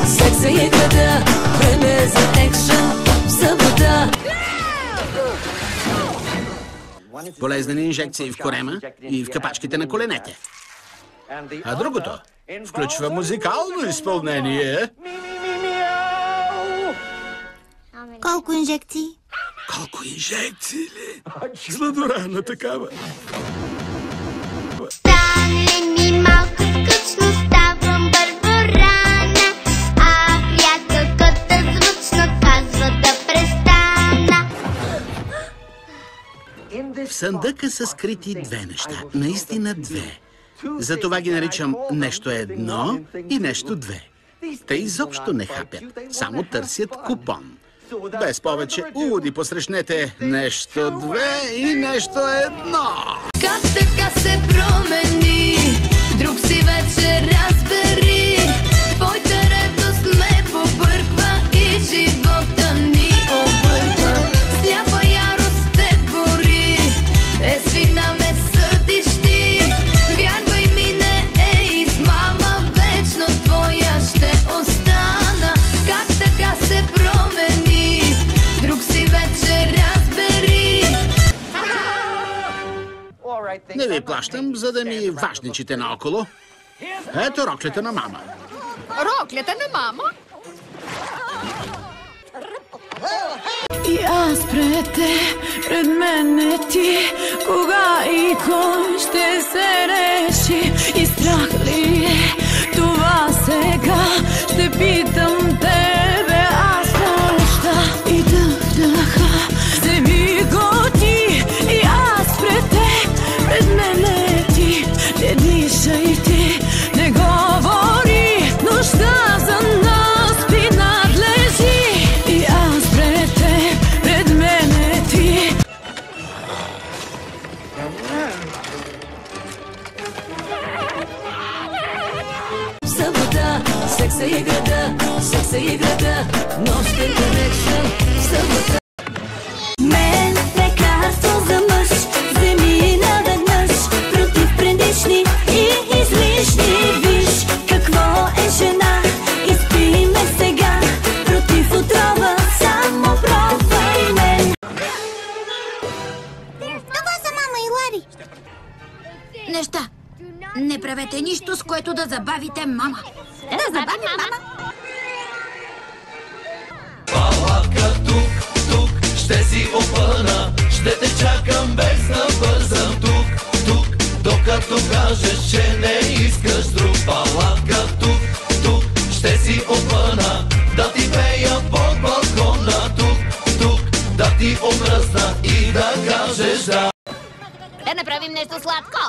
Секса и града, време за екшън в събота. Полезни инжекции в корема и в капачките на коленете. А другото включва музикално изпълнение. Колко инжекции? Колко инжекции ли? Сладорана такава. Стане ми малко скучно, ставам Барбарана, а приятелката звучно казва да престана. В съндъка са скрити две неща. Наистина две. Затова ги наричам нещо едно и нещо две. Те изобщо не хапят, само търсят купон. Без повече уводи посрещнете нещо две и нещо едно. Как така се промени, друг си вече разбери. Твоята радост ме побърква и живота ни обърква. Сляпа ярост те бори, свина ме съдиш ти. Вярвай ми, не е измама, вечно твоя ще остана. Как така се промени, друг си вече разбери. Не ви плащам, за да ми важничите наоколо. Ето роклята на мама. Роклята на мама? И аз пред те, пред мене ти, кога и кой ще се реши? И страх ли е това сега? Ще питам тебе, аз нощта и дъха, вземи го ти. И аз пред те, пред мене ти, не дишай ти, не говори, нощта за нас ти надлежи. И аз пред те, пред мене ти. В събота, секса и града, нощен конекшън в събота. Мен лекарство за мъж, вземи наведнъж, против предишни и излишни. Виж какво е жена, изпи ме сега, против отрова, само пробвай мен. Това са мама и Лари. Неща. Не правете нищо, с което да забавите мама. Да забавим мама. Палатка тук, ще си опъна, ще те чакам без да бързам тук, докато кажеш, че не искаш друг. Палатка тук, ще си опъна, да ти пея под балкона тук, да ти омръзна и да кажеш да. Да направим нещо сладко.